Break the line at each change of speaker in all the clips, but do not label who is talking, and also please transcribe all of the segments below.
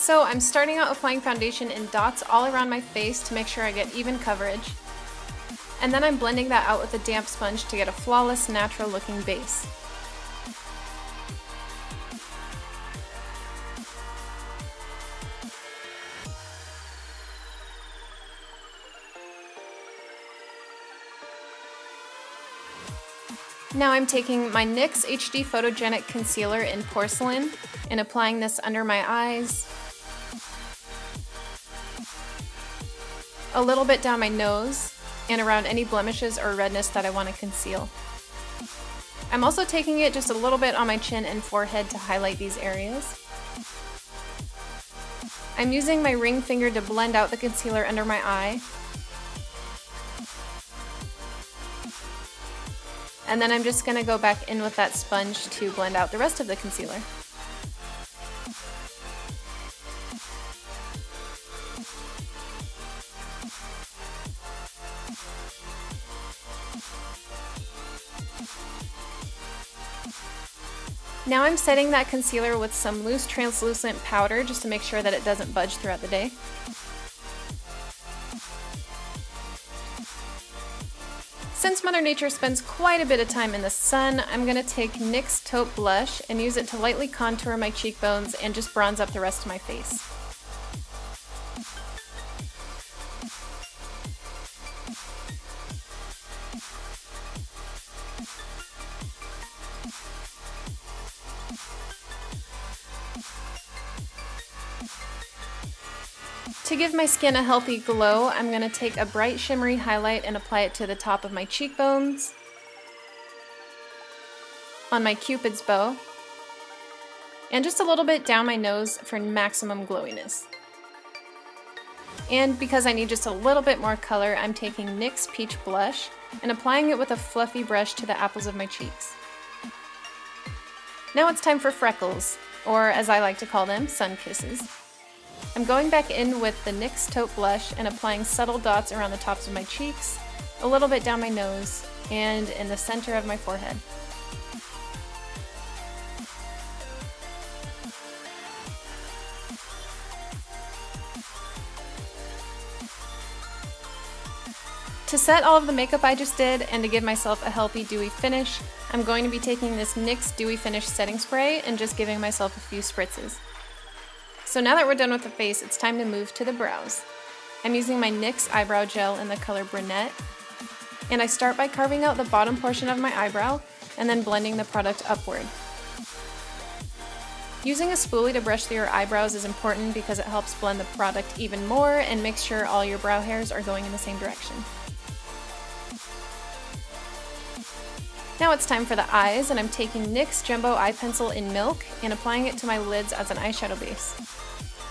So I'm starting out applying foundation in dots all around my face to make sure I get even coverage. And then I'm blending that out with a damp sponge to get a flawless, natural looking base. Now I'm taking my NYX HD Photogenic Concealer in Porcelain and applying this under my eyes, a little bit down my nose, and around any blemishes or redness that I want to conceal. I'm also taking it just a little bit on my chin and forehead to highlight these areas. I'm using my ring finger to blend out the concealer under my eye. And then I'm just going to go back in with that sponge to blend out the rest of the concealer. Now I'm setting that concealer with some loose translucent powder just to make sure that it doesn't budge throughout the day. Since Mother Nature spends quite a bit of time in the sun, I'm going to take NYX Taupe Blush and use it to lightly contour my cheekbones and just bronze up the rest of my face. To give my skin a healthy glow, I'm going to take a bright shimmery highlight and apply it to the top of my cheekbones, on my Cupid's bow, and just a little bit down my nose for maximum glowiness. And because I need just a little bit more color, I'm taking NYX Peach Blush and applying it with a fluffy brush to the apples of my cheeks. Now it's time for freckles, or as I like to call them, sun kisses. I'm going back in with the NYX Taupe Blush and applying subtle dots around the tops of my cheeks, a little bit down my nose, and in the center of my forehead. To set all of the makeup I just did and to give myself a healthy dewy finish, I'm going to be taking this NYX Dewy Finish Setting Spray and just giving myself a few spritzes. So now that we're done with the face, it's time to move to the brows. I'm using my NYX eyebrow gel in the color Brunette, and I start by carving out the bottom portion of my eyebrow and then blending the product upward. Using a spoolie to brush through your eyebrows is important because it helps blend the product even more and makes sure all your brow hairs are going in the same direction. Now it's time for the eyes, and I'm taking NYX Jumbo Eye Pencil in Milk and applying it to my lids as an eyeshadow base.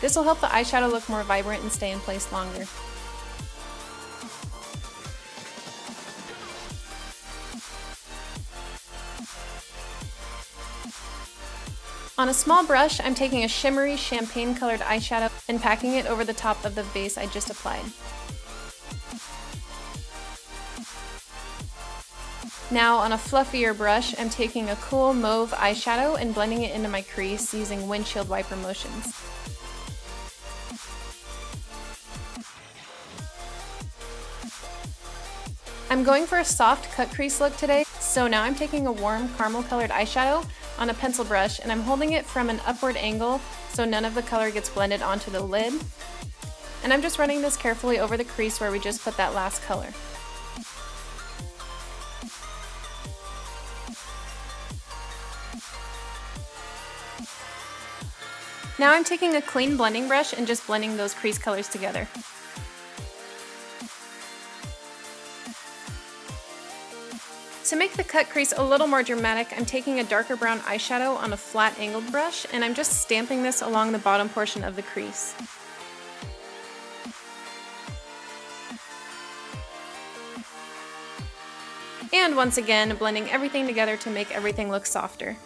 This will help the eyeshadow look more vibrant and stay in place longer. On a small brush, I'm taking a shimmery champagne-colored eyeshadow and packing it over the top of the base I just applied. Now on a fluffier brush, I'm taking a cool mauve eyeshadow and blending it into my crease using windshield wiper motions. I'm going for a soft cut crease look today, so now I'm taking a warm caramel colored eyeshadow on a pencil brush and I'm holding it from an upward angle so none of the color gets blended onto the lid. And I'm just running this carefully over the crease where we just put that last color. Now I'm taking a clean blending brush and just blending those crease colors together. To make the cut crease a little more dramatic, I'm taking a darker brown eyeshadow on a flat angled brush and I'm just stamping this along the bottom portion of the crease. And once again, blending everything together to make everything look softer.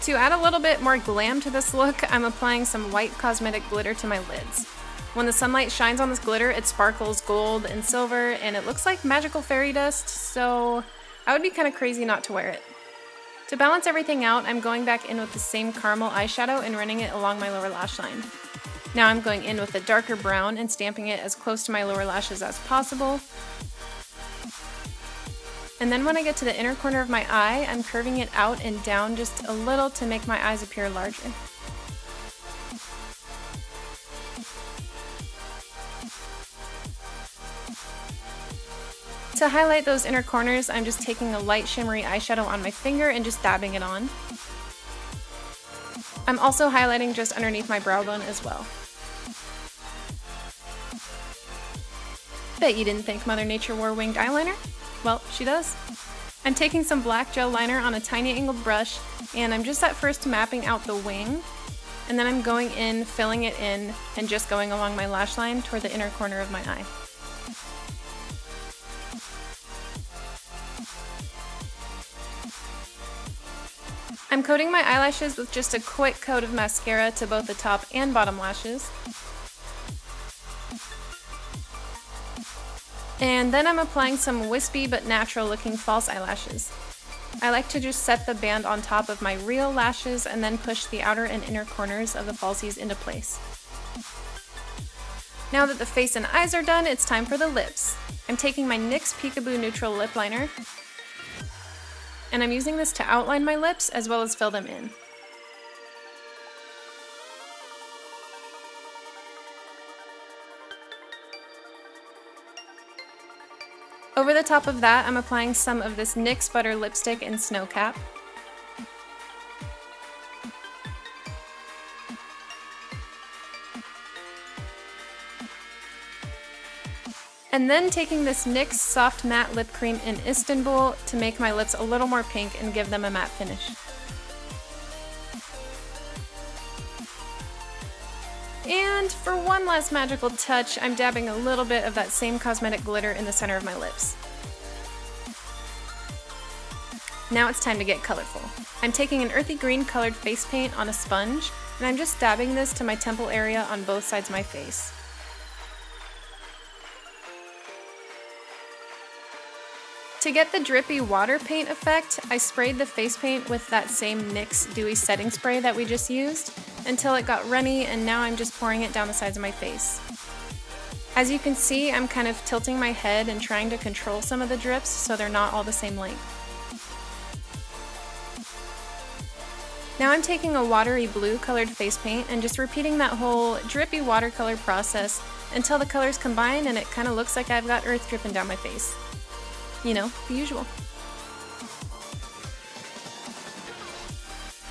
To add a little bit more glam to this look, I'm applying some white cosmetic glitter to my lids. When the sunlight shines on this glitter, it sparkles gold and silver, and it looks like magical fairy dust, so I would be kind of crazy not to wear it. To balance everything out, I'm going back in with the same caramel eyeshadow and running it along my lower lash line. Now I'm going in with a darker brown and stamping it as close to my lower lashes as possible. And then when I get to the inner corner of my eye, I'm curving it out and down just a little to make my eyes appear larger. To highlight those inner corners, I'm just taking a light shimmery eyeshadow on my finger and just dabbing it on. I'm also highlighting just underneath my brow bone as well. Bet you didn't think Mother Nature wore winged eyeliner? Well, she does. I'm taking some black gel liner on a tiny angled brush, and I'm just at first mapping out the wing, and then I'm going in, filling it in, and just going along my lash line toward the inner corner of my eye. I'm coating my eyelashes with just a quick coat of mascara to both the top and bottom lashes. And then I'm applying some wispy but natural looking false eyelashes. I like to just set the band on top of my real lashes and then push the outer and inner corners of the falsies into place. Now that the face and eyes are done, it's time for the lips. I'm taking my NYX Peekaboo Neutral Lip Liner, and I'm using this to outline my lips as well as fill them in. Over the top of that, I'm applying some of this NYX Butter Lipstick in Snow Cap. And then taking this NYX Soft Matte Lip Cream in Istanbul to make my lips a little more pink and give them a matte finish. And for one last magical touch, I'm dabbing a little bit of that same cosmetic glitter in the center of my lips. Now it's time to get colorful. I'm taking an earthy green colored face paint on a sponge, and I'm just dabbing this to my temple area on both sides of my face. To get the drippy water paint effect, I sprayed the face paint with that same NYX Dewy Setting Spray that we just used until it got runny, and now I'm just pouring it down the sides of my face. As you can see, I'm kind of tilting my head and trying to control some of the drips so they're not all the same length. Now I'm taking a watery blue colored face paint and just repeating that whole drippy watercolor process until the colors combine and it kind of looks like I've got earth dripping down my face. You know, the usual.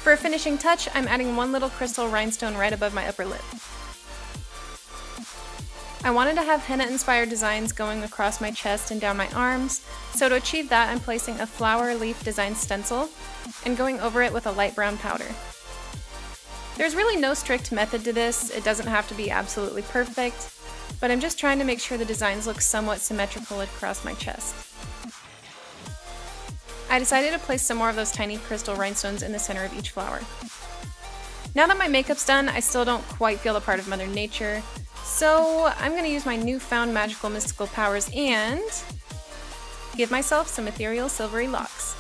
For a finishing touch, I'm adding one little crystal rhinestone right above my upper lip. I wanted to have henna-inspired designs going across my chest and down my arms, so to achieve that I'm placing a flower leaf design stencil and going over it with a light brown powder. There's really no strict method to this, it doesn't have to be absolutely perfect, but I'm just trying to make sure the designs look somewhat symmetrical across my chest. I decided to place some more of those tiny crystal rhinestones in the center of each flower. Now that my makeup's done, I still don't quite feel a part of Mother Nature, so I'm going to use my newfound magical mystical powers and give myself some ethereal silvery locks.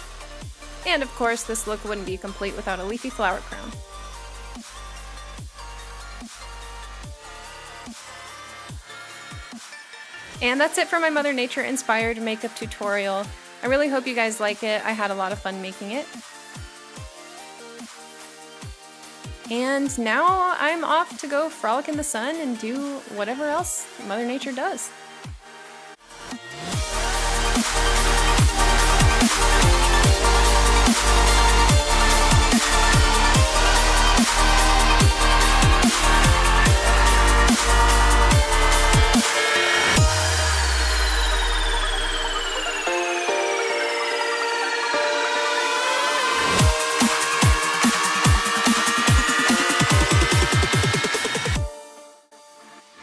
And of course, this look wouldn't be complete without a leafy flower crown. And that's it for my Mother Nature inspired makeup tutorial. I really hope you guys like it. I had a lot of fun making it. And now I'm off to go frolic in the sun and do whatever else Mother Nature does.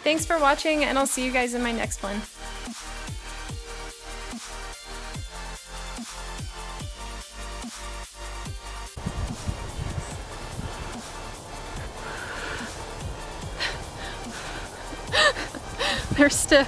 Thanks for watching, and I'll see you guys in my next one. They're stiff.